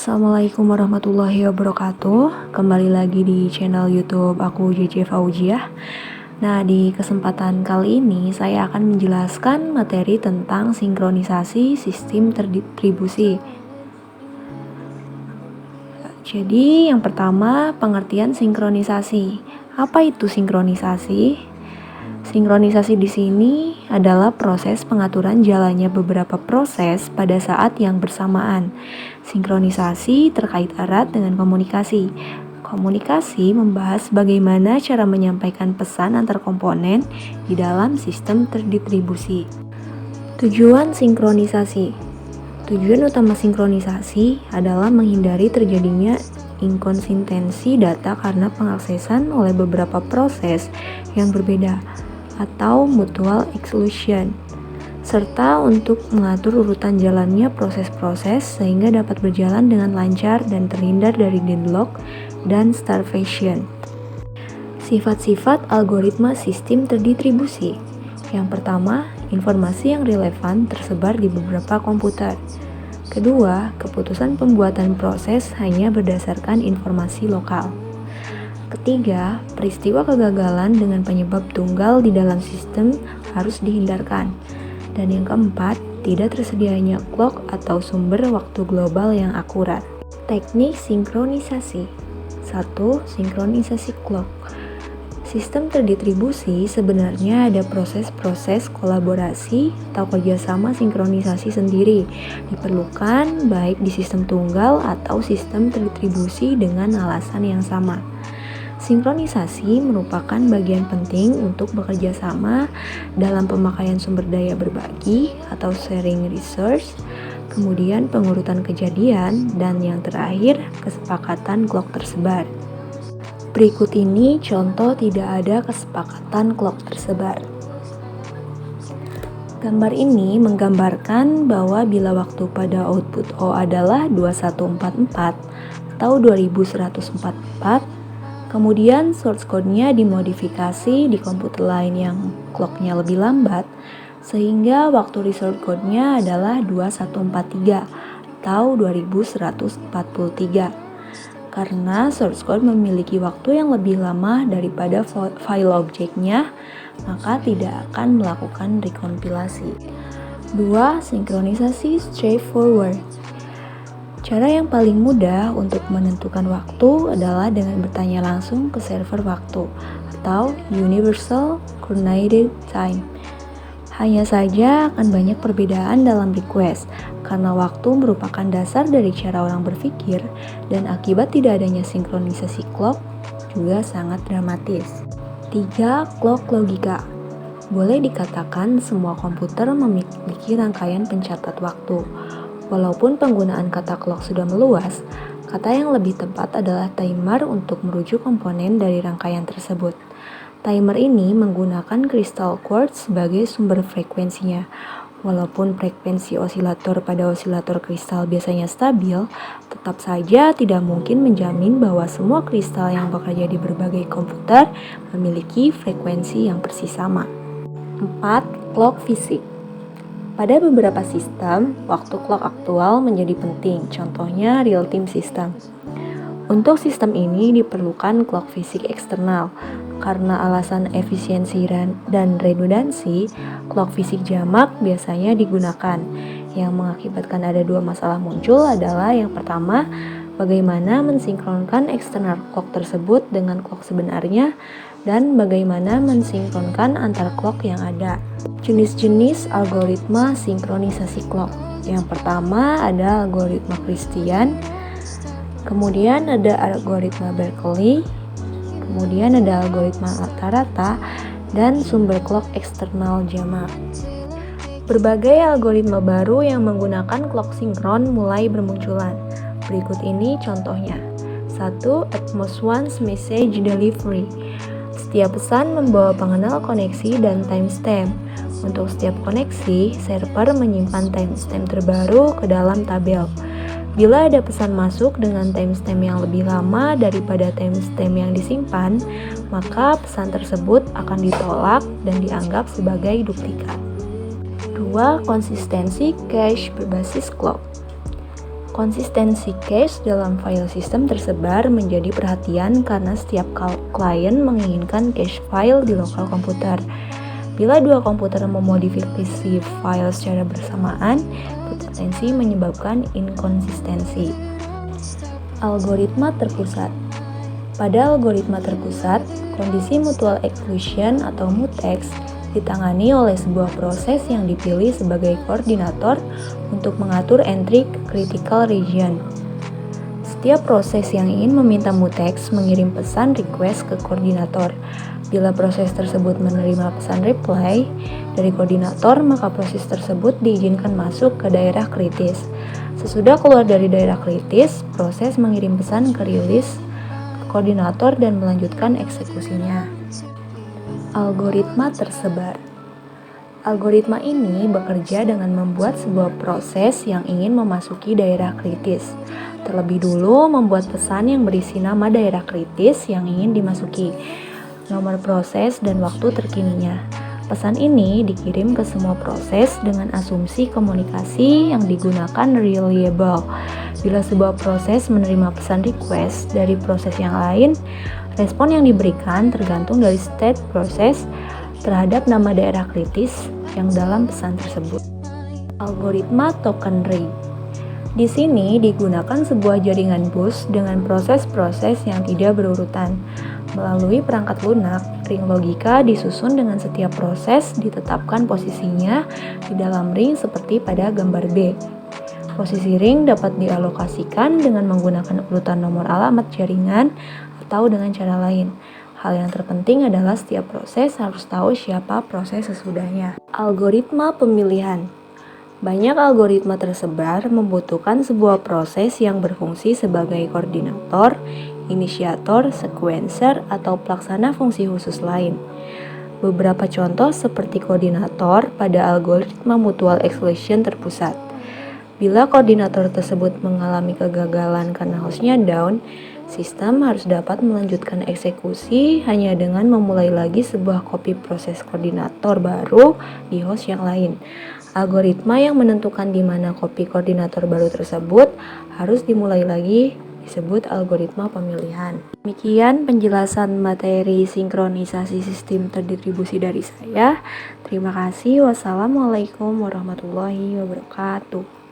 Assalamualaikum warahmatullahi wabarakatuh. Kembali lagi di channel YouTube aku JJ Fauziah. Nah, di kesempatan kali ini saya akan menjelaskan materi tentang sinkronisasi sistem terdistribusi. Jadi, yang pertama, pengertian sinkronisasi. Apa itu sinkronisasi? Sinkronisasi di sini adalah proses pengaturan jalannya beberapa proses pada saat yang bersamaan. Sinkronisasi terkait erat dengan komunikasi. Komunikasi membahas bagaimana cara menyampaikan pesan antar komponen di dalam sistem terdistribusi. Tujuan sinkronisasi. Tujuan utama sinkronisasi adalah menghindari terjadinya inkonsistensi data karena pengaksesan oleh beberapa proses yang berbeda atau mutual exclusion, serta untuk mengatur urutan jalannya proses-proses sehingga dapat berjalan dengan lancar dan terhindar dari deadlock dan starvation. Sifat-sifat algoritma sistem terdistribusi. Yang pertama, informasi yang relevan tersebar di beberapa komputer. Kedua, keputusan pembuatan proses hanya berdasarkan informasi lokal. Ketiga, peristiwa kegagalan dengan penyebab tunggal di dalam sistem harus dihindarkan. Dan yang keempat, tidak tersedianya clock atau sumber waktu global yang akurat. Teknik sinkronisasi. 1. Sinkronisasi clock. Sistem terdistribusi sebenarnya ada proses-proses kolaborasi atau kerjasama sinkronisasi sendiri diperlukan baik di sistem tunggal atau sistem terdistribusi dengan alasan yang sama. Sinkronisasi merupakan bagian penting untuk bekerja sama dalam pemakaian sumber daya berbagi atau sharing resource, kemudian pengurutan kejadian, dan yang terakhir kesepakatan clock tersebar. Berikut ini contoh tidak ada kesepakatan clock tersebar. Gambar ini menggambarkan bahwa bila waktu pada output O adalah 2144 atau 2144, kemudian source code-nya dimodifikasi di komputer lain yang clock-nya lebih lambat, sehingga waktu resource code-nya adalah 2143 atau 2143. Karena source code memiliki waktu yang lebih lama daripada file objeknya, maka tidak akan melakukan rekompilasi. 2. Sinkronisasi straightforward. Cara yang paling mudah untuk menentukan waktu adalah dengan bertanya langsung ke server waktu atau Universal Coordinated Time. Hanya saja akan banyak perbedaan dalam request karena waktu merupakan dasar dari cara orang berpikir dan akibat tidak adanya sinkronisasi clock juga sangat dramatis. 3. Clock logika. Boleh dikatakan semua komputer memiliki rangkaian pencatat waktu. Walaupun penggunaan kata clock sudah meluas, kata yang lebih tepat adalah timer untuk merujuk komponen dari rangkaian tersebut. Timer ini menggunakan kristal quartz sebagai sumber frekuensinya. Walaupun frekuensi osilator pada osilator kristal biasanya stabil, tetap saja tidak mungkin menjamin bahwa semua kristal yang bekerja di berbagai komputer memiliki frekuensi yang persis sama. 4. Clock fisik. Pada beberapa sistem, waktu clock aktual menjadi penting, contohnya real-time system. Untuk sistem ini diperlukan clock fisik eksternal. Karena alasan efisiensi dan redundansi, clock fisik jamak biasanya digunakan. Yang mengakibatkan ada dua masalah muncul adalah yang pertama, bagaimana mensinkronkan eksternal clock tersebut dengan clock sebenarnya, dan bagaimana mensinkronkan antar clock yang ada. Jenis-jenis algoritma sinkronisasi clock. Yang pertama ada algoritma Christian, kemudian ada algoritma Berkeley, kemudian ada algoritma rata-rata, dan sumber clock eksternal jamak. Berbagai algoritma baru yang menggunakan clock sinkron mulai bermunculan. Berikut ini contohnya. 1. Atmos One's Message Delivery. Setiap pesan membawa pengenal koneksi dan timestamp. Untuk setiap koneksi, server menyimpan timestamp terbaru ke dalam tabel. Bila ada pesan masuk dengan timestamp yang lebih lama daripada timestamp yang disimpan, maka pesan tersebut akan ditolak dan dianggap sebagai duplikat. 2. Konsistensi cache berbasis clock. Konsistensi cache dalam file sistem tersebar menjadi perhatian karena setiap klien menginginkan cache file di lokal komputer. Bila dua komputer memodifikasi file secara bersamaan, berpotensi menyebabkan inkonsistensi. Algoritma terpusat. Pada algoritma terpusat, kondisi mutual exclusion atau mutex ditangani oleh sebuah proses yang dipilih sebagai koordinator untuk mengatur entry critical region. Setiap proses yang ingin meminta mutex mengirim pesan request ke koordinator. Bila proses tersebut menerima pesan reply dari koordinator, maka proses tersebut diizinkan masuk ke daerah kritis. Sesudah keluar dari daerah kritis, proses mengirim pesan ke release ke koordinator dan melanjutkan eksekusinya. Algoritma tersebar. Algoritma ini bekerja dengan membuat sebuah proses yang ingin memasuki daerah kritis. Terlebih dulu membuat pesan yang berisi nama daerah kritis yang ingin dimasuki, nomor proses, dan waktu terkininya. Pesan ini dikirim ke semua proses dengan asumsi komunikasi yang digunakan reliable. Bila sebuah proses menerima pesan request dari proses yang lain, respon yang diberikan tergantung dari state proses terhadap nama daerah kritis yang dalam pesan tersebut. Algoritma token ring. Di sini digunakan sebuah jaringan bus dengan proses-proses yang tidak berurutan. Melalui perangkat lunak, ring logika disusun dengan setiap proses ditetapkan posisinya di dalam ring seperti pada gambar B. Posisi ring dapat dialokasikan dengan menggunakan urutan nomor alamat jaringan atau dengan cara lain. Hal yang terpenting adalah setiap proses harus tahu siapa proses sesudahnya. Algoritma pemilihan. Banyak algoritma tersebar membutuhkan sebuah proses yang berfungsi sebagai koordinator, inisiator, sequencer, atau pelaksana fungsi khusus lain. Beberapa contoh seperti koordinator pada algoritma mutual exclusion terpusat. Bila koordinator tersebut mengalami kegagalan karena hostnya down, sistem harus dapat melanjutkan eksekusi hanya dengan memulai lagi sebuah copy proses koordinator baru di host yang lain. Algoritma yang menentukan di mana copy koordinator baru tersebut harus dimulai lagi disebut algoritma pemilihan. Demikian penjelasan materi sinkronisasi sistem terdistribusi dari saya. Terima kasih. Wassalamualaikum warahmatullahi wabarakatuh.